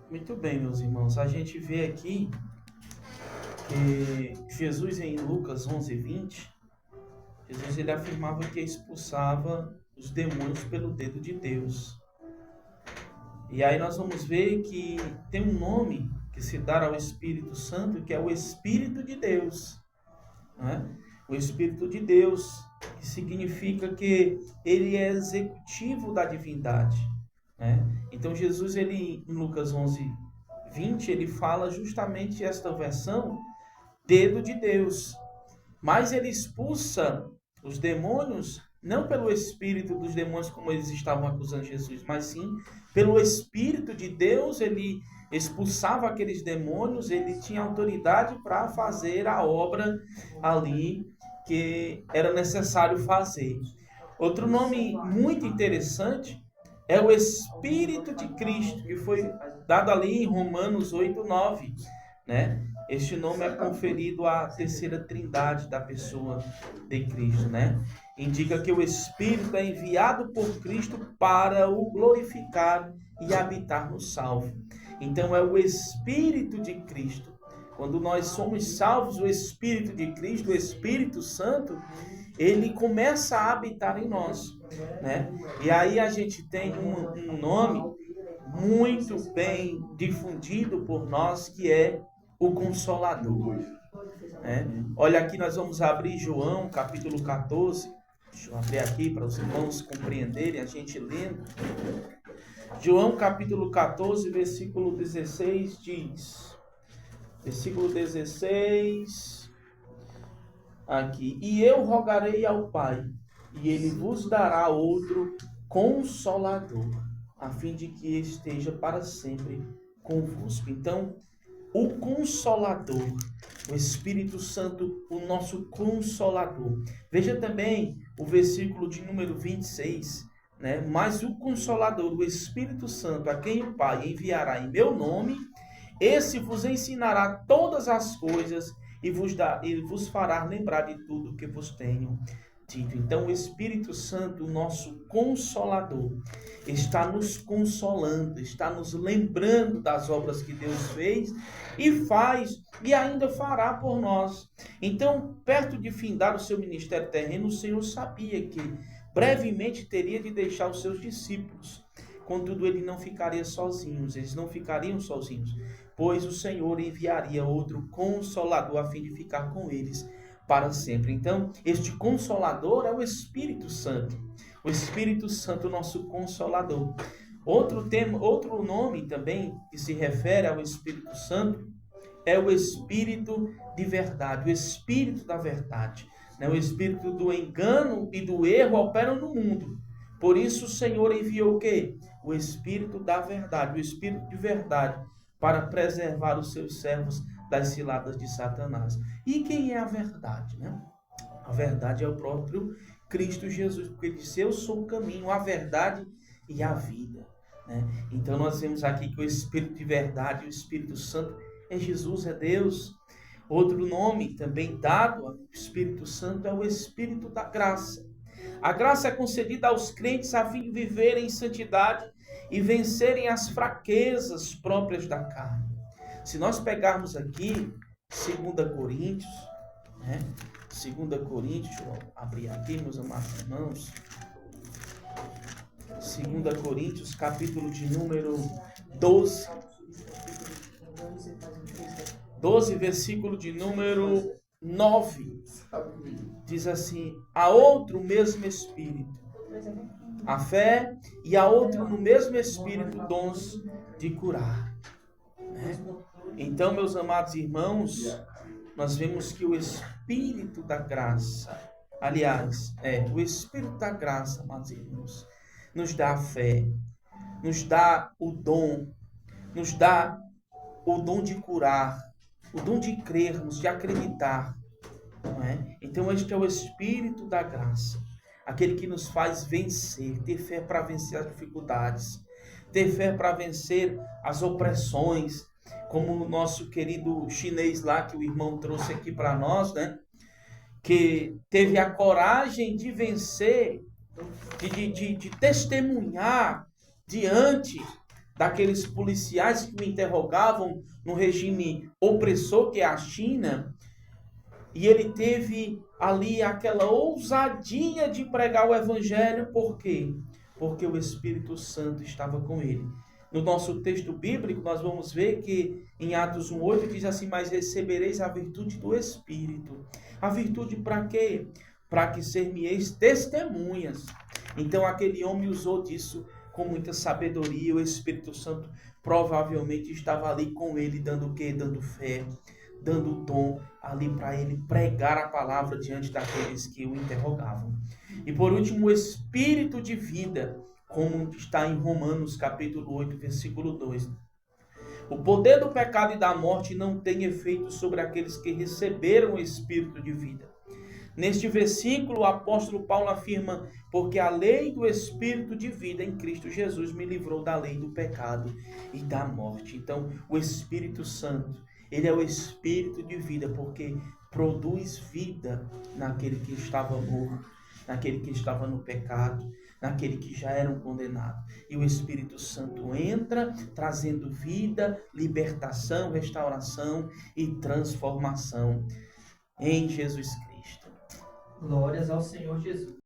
Muito bem, meus irmãos. A gente vê aqui que Jesus, em Lucas 11:20, Jesus ele afirmava que expulsava os demônios pelo dedo de Deus. E aí nós vamos ver que tem um nome que se dá ao Espírito Santo, que é o Espírito de Deus, não é? O Espírito de Deus, que significa que ele é executivo da divindade, né? Então Jesus, ele, em Lucas 11:20, ele fala justamente esta versão, dedo de Deus. Mas ele expulsa os demônios, não pelo espírito dos demônios, como eles estavam acusando Jesus, mas sim pelo Espírito de Deus. Ele expulsava aqueles demônios, ele tinha autoridade para fazer a obra ali que era necessário fazer. Outro nome muito interessante é o Espírito de Cristo, que foi dado ali em Romanos 8:9, né? Este nome é conferido à terceira trindade da pessoa de Cristo, né? Indica que o Espírito é enviado por Cristo para o glorificar e habitar no salvo. Então é o Espírito de Cristo. Quando nós somos salvos, o Espírito de Cristo, o Espírito Santo, ele começa a habitar em nós, né? E aí a gente tem um nome muito bem difundido por nós, que é o Consolador, né? Olha, aqui nós vamos abrir João capítulo 14. Deixa eu abrir aqui para os irmãos compreenderem, a gente lendo. João capítulo 14, versículo 16 diz, versículo 16, aqui: e eu rogarei ao Pai, e ele vos dará outro Consolador, a fim de que esteja para sempre convosco. Então, o Consolador, o Espírito Santo, o nosso Consolador. Veja também o versículo de número 26, né? Mas o Consolador, o Espírito Santo, a quem o Pai enviará em meu nome, esse vos ensinará todas as coisas e vos fará lembrar de tudo que vos tenho dito. Então, o Espírito Santo, o nosso Consolador, está nos consolando, está nos lembrando das obras que Deus fez e faz e ainda fará por nós. Então, perto de findar o seu ministério terreno, o Senhor sabia que brevemente teria de deixar os seus discípulos. Contudo, ele não ficaria sozinhos, eles não ficariam sozinhos, pois o Senhor enviaria outro Consolador a fim de ficar com eles para sempre. Então, este Consolador é o Espírito Santo. O Espírito Santo, nosso Consolador. Outro nome também que se refere ao Espírito Santo é o Espírito de verdade, o Espírito da verdade, né? O Espírito do engano e do erro operam no mundo. Por isso o Senhor enviou o quê? O Espírito da verdade, o Espírito de verdade, para preservar os seus servos das ciladas de Satanás. E quem é a verdade, né? A verdade é o próprio Cristo Jesus, porque ele disse: eu sou o caminho, a verdade e a vida, né? Então nós vemos aqui que o Espírito de verdade, o Espírito Santo, é Jesus, é Deus. Outro nome também dado ao Espírito Santo é o Espírito da graça. A graça é concedida aos crentes a fim de viverem em santidade e vencerem as fraquezas próprias da carne. Se nós pegarmos aqui 2 Coríntios, né? 2 Coríntios, deixa eu abrir aqui, meus amados irmãos. 2 Coríntios, capítulo de número 12. 12, versículo de número 9. Diz assim: a outro mesmo Espírito a fé, e a outro no mesmo Espírito dons de curar, né? Então, meus amados irmãos, nós vemos que o Espírito da graça, aliás, o Espírito da graça, amados irmãos, nos dá a fé, nos dá o dom de curar, o dom de crermos, de acreditar, não é? Então, este é o Espírito da graça, aquele que nos faz vencer, ter fé para vencer as dificuldades, ter fé para vencer as opressões, como o nosso querido chinês lá, que o irmão trouxe aqui para nós, né? Que teve a coragem de vencer, de testemunhar diante daqueles policiais que o interrogavam no regime opressor que é a China, e ele teve ali aquela ousadia de pregar o evangelho. Por quê? Porque o Espírito Santo estava com ele. No nosso texto bíblico, nós vamos ver que em Atos 1:8 diz assim: mas recebereis a virtude do Espírito. A virtude para quê? Para que ser-me-eis testemunhas. Então aquele homem usou disso com muita sabedoria. O Espírito Santo provavelmente estava ali com ele, dando o quê? Dando fé, dando o dom ali para ele pregar a palavra diante daqueles que o interrogavam. E por último, o Espírito de vida, como está em Romanos capítulo 8, versículo 2. O poder do pecado e da morte não tem efeito sobre aqueles que receberam o Espírito de vida. Neste versículo, o apóstolo Paulo afirma: porque a lei do Espírito de vida em Cristo Jesus me livrou da lei do pecado e da morte. Então, o Espírito Santo, ele é o Espírito de vida, porque produz vida naquele que estava morto, naquele que estava no pecado, naquele que já eram condenados. E o Espírito Santo entra trazendo vida, libertação, restauração e transformação em Jesus Cristo. Glórias ao Senhor Jesus.